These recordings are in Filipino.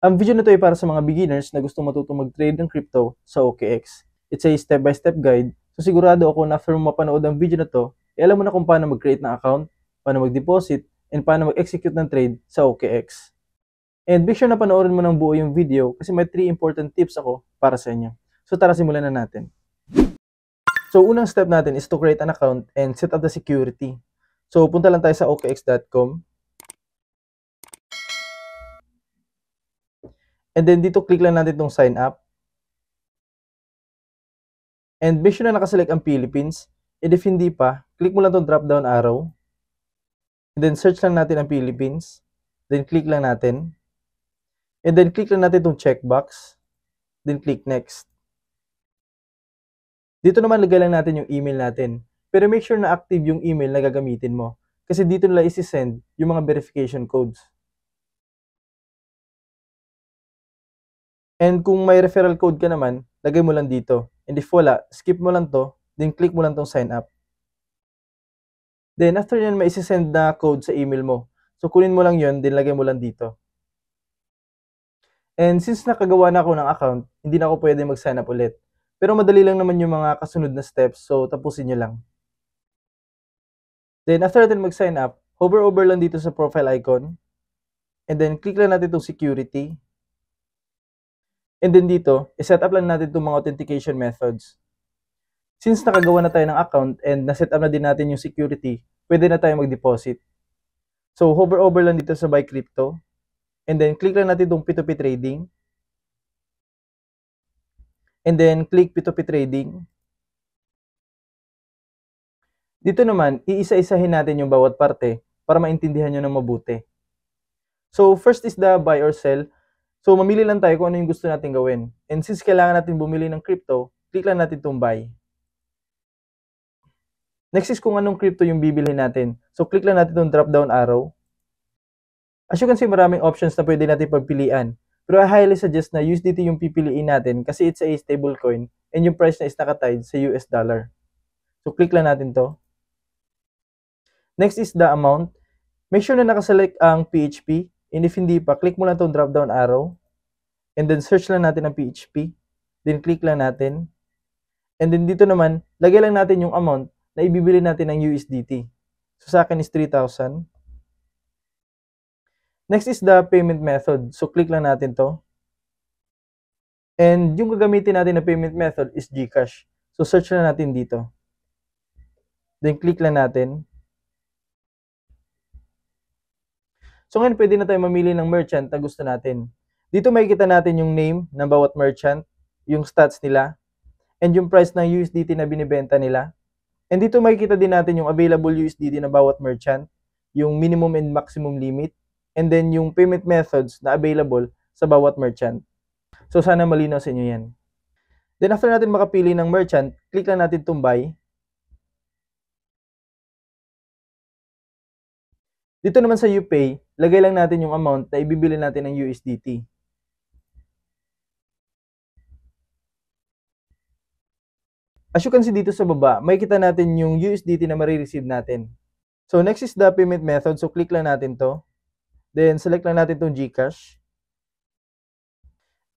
Ang video na ito ay para sa mga beginners na gustong matutong mag-trade ng crypto sa OKX. It's a step-by-step guide, so sigurado ako na after mo mapanood ang video na to, alam mo na kung paano mag-create ng account, paano mag-deposit, and paano mag-execute ng trade sa OKX. And be sure na panoorin mo ng buo yung video kasi may 3 important tips ako para sa inyo. So tara, simulan na natin. So unang step natin is to create an account and set up the security. So punta lang tayo sa okx.com. And then dito click lang natin itong sign up. And make sure na nakaselect ang Philippines. And if hindi pa, click mo lang itong drop down arrow. And then search lang natin ang Philippines. Then click lang natin. And then click lang natin itong checkbox. Then click next. Dito naman lagay lang natin yung email natin. Pero make sure na active yung email na gagamitin mo. Kasi dito nila isi-send yung mga verification codes. And kung may referral code ka naman, lagay mo lang dito. And if wala, skip mo lang to, then click mo lang tong sign up. Then after yan, may isi-send na code sa email mo. So kunin mo lang yun, then lagay mo lang dito. And since nakagawa na ako ng account, hindi na ako pwede mag-sign up ulit. Pero madali lang naman yung mga kasunod na steps, so tapusin nyo lang. Then after natin mag-sign up, hover over lang dito sa profile icon. And then click lang natin itong security. And then dito, iset up lang natin itong mga authentication methods. Since nakagawa na tayo ng account and naset up na din natin yung security, pwede na tayo mag-deposit. So hover over lang dito sa buy crypto. And then click lang natin itong P2P trading. And then click P2P trading. Dito naman, iisa-isahin natin yung bawat parte para maintindihan nyo ng mabuti. So first is the buy or sell. So mamili lang tayo kung ano yung gusto natin gawin. And since kailangan natin bumili ng crypto, click lang natin itong buy. Next is kung anong crypto yung bibilhin natin. So click lang natin itong drop down arrow. As you can see, maraming options na pwede natin pagpilian. Pero I highly suggest na USDT yung pipiliin natin kasi it's a stable coin and yung price na is nakatied sa US dollar. So click lang natin to. Next is the amount. Make sure na nakaselect ang PHP. And if hindi pa, click mo lang itong drop down arrow. And then search lang natin ang PHP. Then click lang natin. And then dito naman, lagay lang natin yung amount na ibibili natin ng USDT. So sa akin is 3,000. Next is the payment method. So click lang natin to. And yung gagamitin natin na payment method is GCash. So search lang natin dito. Then click lang natin. So ngayon pwede na tayo mamili ng merchant na gusto natin. Dito makikita natin yung name ng bawat merchant, yung stats nila, and yung price ng USDT na binibenta nila. And dito makikita din natin yung available USDT na bawat merchant, yung minimum and maximum limit, and then yung payment methods na available sa bawat merchant. So sana malinaw sa inyo yan. Then after natin makapili ng merchant, click lang natin itong buy. Dito naman sa UPay, lagay lang natin yung amount na ibibili natin ng USDT. As you can see dito sa baba, makikita natin yung USDT na marireceive natin. So next is the payment method. So click lang natin to. Then select lang natin itong GCash.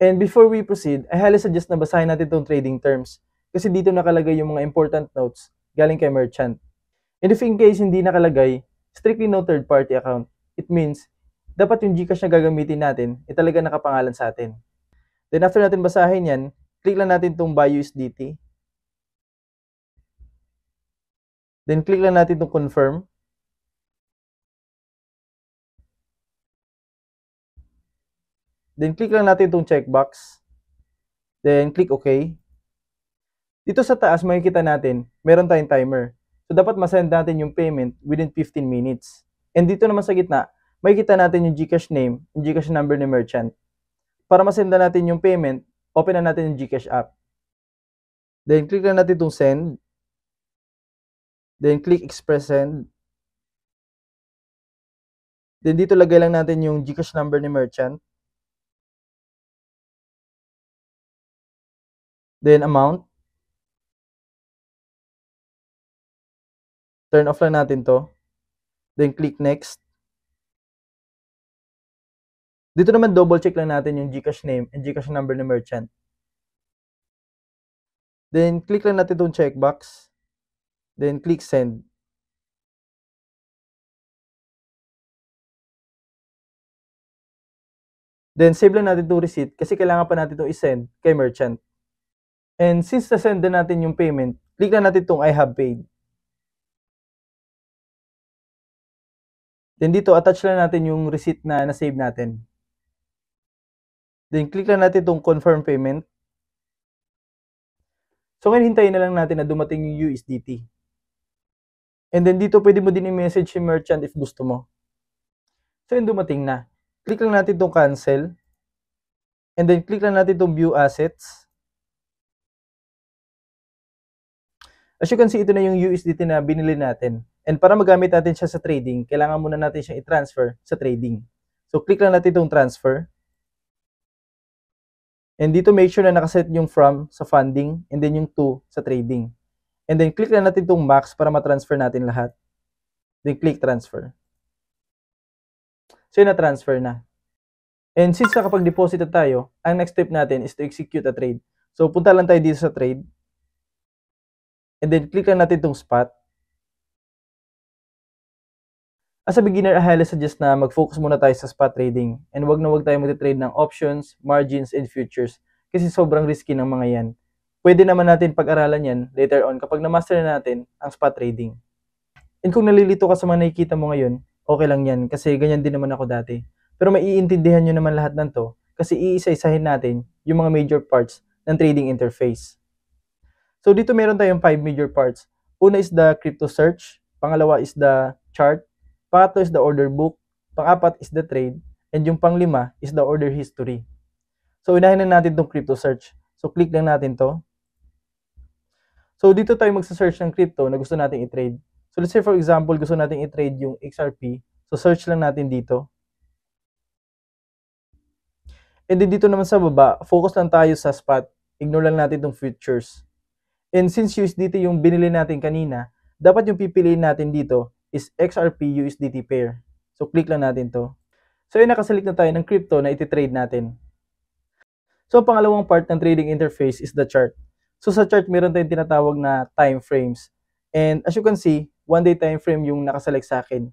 And before we proceed, I highly suggest na basahin natin itong trading terms. Kasi dito nakalagay yung mga important notes galing kay merchant. And if in case hindi nakalagay, strictly no third party account. It means, dapat yung GCash na gagamitin natin, talaga nakapangalan sa atin. Then after natin basahin yan, click lang natin itong buy USDT. Then click lang natin itong confirm. Then click lang natin itong checkbox. Then click OK. Dito sa taas makikita natin, meron tayong timer. So dapat masend natin yung payment within 15 minutes. And dito naman sa gitna, makikita natin yung GCash name, yung GCash number ni merchant. Para masenda natin yung payment, open na natin yung GCash app. Then click lang natin itong send. Then click express send. Then dito lagay lang natin yung GCash number ni merchant. Then amount. Turn off lang natin to. Then click next. Dito naman double check lang natin yung GCash name and GCash number ng merchant. Then click lang natin itong checkbox. Then click send. Then save lang natin itong receipt kasi kailangan pa natin itong isend kay merchant. And since na-send na natin yung payment, click lang natin itong I have paid. Then dito, attach lang natin yung receipt na na-save natin. Then click lang natin itong confirm payment. So ngayon hintayin na lang natin na dumating yung USDT. And then dito pwede mo din i-message si merchant if gusto mo. So yun, dumating na. Click lang natin itong cancel. And then click lang natin itong view assets. As you can see, ito na yung USDT na binili natin. And para magamit natin siya sa trading, kailangan muna natin siyang i-transfer sa trading. So click lang natin itong transfer. And dito make sure na nakaset yung from sa funding and then yung to sa trading. And then click lang natin itong max para ma-transfer natin lahat. Then click transfer. So yun, na-transfer na. And since nakapag-deposit na tayo, ang next step natin is to execute a trade. So punta lang tayo dito sa trade. And then click lang natin itong spot. As a beginner, I highly suggest na mag-focus muna tayo sa spot trading. And wag na wag tayo mag-trade ng options, margins, and futures. Kasi sobrang risky ng mga yan. Pwede naman natin pag-aralan yan later on kapag na-master na natin ang spot trading. And kung nalilito ka sa mga nakikita mo ngayon, okay lang yan kasi ganyan din naman ako dati. Pero maiintindihan nyo naman lahat ng to kasi iisa-isahin natin yung mga major parts ng trading interface. So dito meron tayong 5 major parts. Una is the crypto search, pangalawa is the chart, pangatlo is the order book, pang-apat is the trade, and yung pang-lima is the order history. So unahin na natin itong crypto search. So click lang natin to. So dito tayo magsa-search ng crypto na gusto nating i-trade. So let's say for example, gusto nating i-trade yung XRP. So search lang natin dito. And then dito naman sa baba, focus lang tayo sa spot. Ignore lang natin itong futures. And since USDT yung binili natin kanina, dapat yung pipiliin natin dito is XRP USDT pair. So click lang natin to. So yun, nakaselect na tayo ng crypto na iti-trade natin. So ang pangalawang part ng trading interface is the chart. So sa chart, meron tayong tinatawag na time frames. And as you can see, 1 day time frame yung nakaselect sa akin.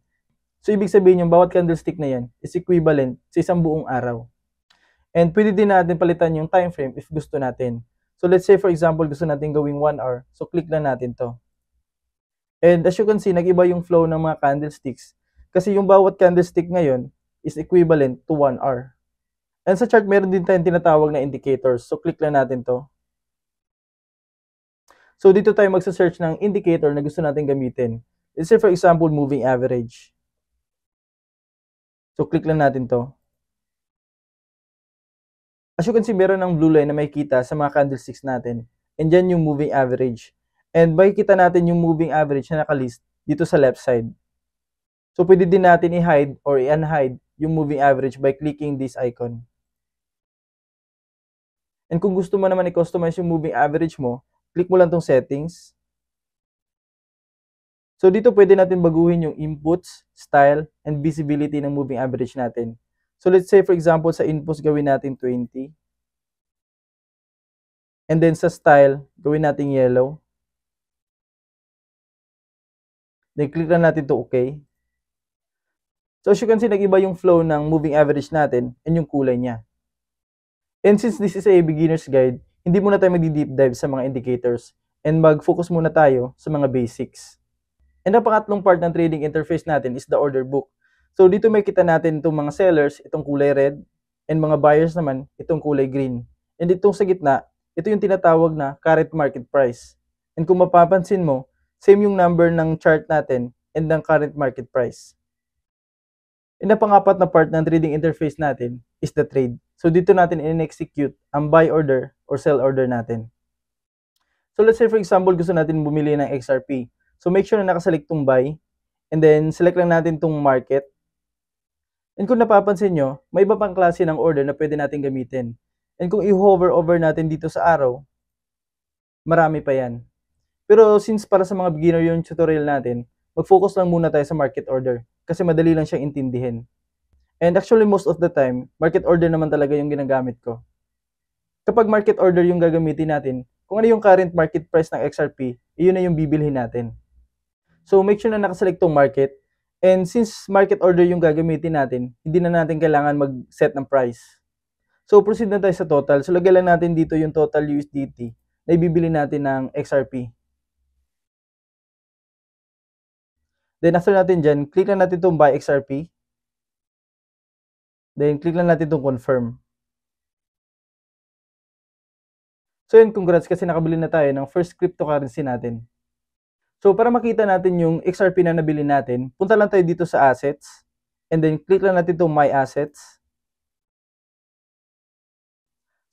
So ibig sabihin yung bawat candlestick na yan is equivalent sa isang buong araw. And pwede din natin palitan yung time frame if gusto natin. So let's say for example, gusto natin gawing 1 hour. So click lang natin to. And as you can see, nag-iba yung flow ng mga candlesticks. Kasi yung bawat candlestick ngayon is equivalent to 1 hour. And sa chart, meron din tayong tinatawag na indicators. So click lang natin to. So dito tayo magsa-search ng indicator na gusto natin gamitin. Let's say for example, moving average. So click lang natin to. As you can see, meron ng blue line na makikita sa mga candlesticks natin. And dyan yung moving average. And makikita natin yung moving average na nakalist dito sa left side. So pwede din natin i-hide or i-unhide yung moving average by clicking this icon. And kung gusto mo naman i-customize yung moving average mo, click mo lang tong settings. So dito pwede natin baguhin yung inputs, style, and visibility ng moving average natin. So let's say for example sa inputs gawin natin 20. And then sa style, gawin natin yellow. Then click lang natin to OK. So as you can see, nag-iba yung flow ng moving average natin and yung kulay niya. And since this is a beginner's guide, hindi muna tayo mag-deep dive sa mga indicators and mag-focus muna tayo sa mga basics. And ang pangatlong part ng trading interface natin is the order book. So dito may kita natin itong mga sellers, itong kulay red, and mga buyers naman, itong kulay green. And itong sa gitna, ito yung tinatawag na current market price. And kung mapapansin mo, same yung number ng chart natin and ng current market price. And ang pangapat na part ng trading interface natin is the trade. So dito natin in-execute ang buy order or sell order natin. So let's say for example, gusto natin bumili ng XRP. So make sure na nakaselect tong buy, and then select lang natin tong market. And kung napapansin nyo, may iba pang klase ng order na pwede natin gamitin. And kung i-hover over natin dito sa arrow, marami pa yan. Pero since para sa mga beginner yung tutorial natin, mag-focus lang muna tayo sa market order kasi madali lang siyang intindihin. And actually, most of the time, market order naman talaga yung ginagamit ko. Kapag market order yung gagamitin natin, kung ano yung current market price ng XRP, yun na yung bibilhin natin. So make sure na nakaselect tong market. And since market order yung gagamitin natin, hindi na natin kailangan mag-set ng price. So proceed na tayo sa total. So lagyan lang natin dito yung total USDT na ibibili natin ng XRP. Then after natin dyan, click lang natin itong buy XRP. Then click lang natin itong confirm. So yun, congrats kasi nakabili na tayo ng first cryptocurrency natin. So para makita natin yung XRP na nabili natin, punta lang tayo dito sa assets. And then click lang natin itong my assets.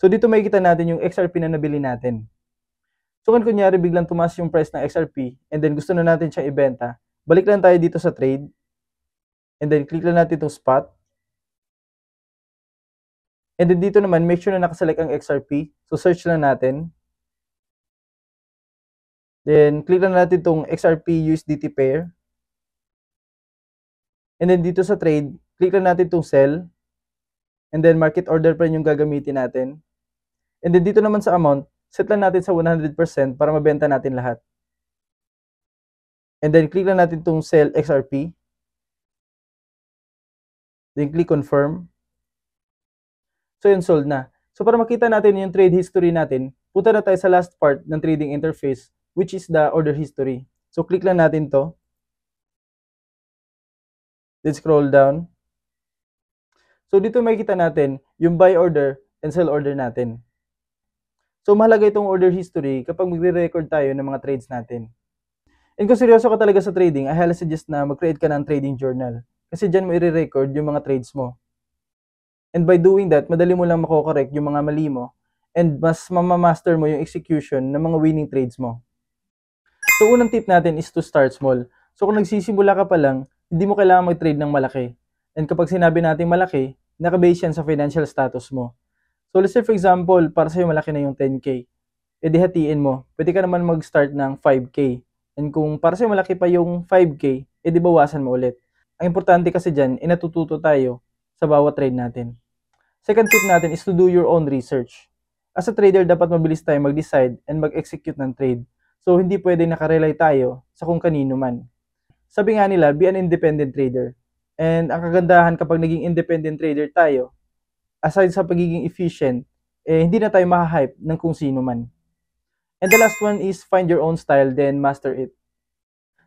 So dito makikita natin yung XRP na nabili natin. So kung kunyari biglang tumaas yung price ng XRP and then gusto na natin siyang ibenta, balik lang tayo dito sa trade. And then click lang natin itong spot. And then dito naman, make sure na nakaselect ang XRP. So search lang natin. Then click lang natin itong XRP USDT pair. And then dito sa trade, click lang natin itong sell. And then market order pa rin yung gagamitin natin. And then dito naman sa amount, set lang natin sa 100% para mabenta natin lahat. And then click lang natin itong sell XRP. Then click confirm. So yun, sold na. So para makita natin yung trade history natin, punta na tayo sa last part ng trading interface, which is the order history. So click lang natin to. Then scroll down. So dito makikita natin yung buy order and sell order natin. So mahalaga itong order history kapag magre-record tayo ng mga trades natin. And kung seryoso ka talaga sa trading, I highly suggest na mag-create ka ng trading journal. Kasi dyan mo i-record yung mga trades mo. And by doing that, madali mo lang mako-correct yung mga mali mo and mas mamamaster mo yung execution ng mga winning trades mo. So unang tip natin is to start small. So kung nagsisimula ka pa lang, hindi mo kailangan mag-trade ng malaki. And kapag sinabi natin malaki, nakabase yan sa financial status mo. So let's say for example, para sa'yo malaki na yung 10K. E di hatiin mo. Pwede ka naman mag-start ng 5K. And kung para sa'yo malaki pa yung 5K, e di bawasan mo ulit. Ang importante kasi dyan, natututo tayo sa bawat trade natin. Second tip natin is to do your own research. As a trader, dapat mabilis tayo mag-decide and mag-execute ng trade. So hindi pwede nakarely tayo sa kung kanino man. Sabi nga nila, be an independent trader. And ang kagandahan kapag naging independent trader tayo, aside sa pagiging efficient, hindi na tayo maha-hype ng kung sino man. And the last one is find your own style, then master it.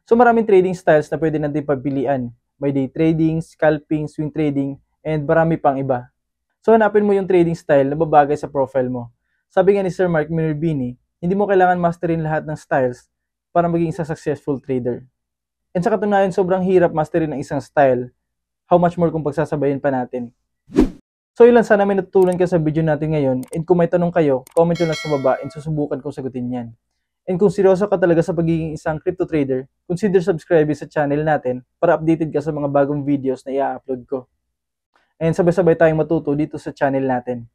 So maraming trading styles na pwede natin pagpilian. May day trading, scalping, swing trading, and marami pang iba. So hanapin mo yung trading style na babagay sa profile mo. Sabi nga ni Sir Mark Minervini, hindi mo kailangan masterin lahat ng styles para maging isang successful trader. And sa katunayan, sobrang hirap masterin ng isang style. How much more kung pagsasabayin pa natin. So yun lang, sana may natutunan ka sa video natin ngayon. And kung may tanong kayo, comment nyo lang sa baba and susubukan kong sagutin yan. And kung seryoso ka talaga sa pagiging isang crypto trader, consider subscribing sa channel natin para updated ka sa mga bagong videos na i-upload ko. And sabay-sabay tayong matuto dito sa channel natin.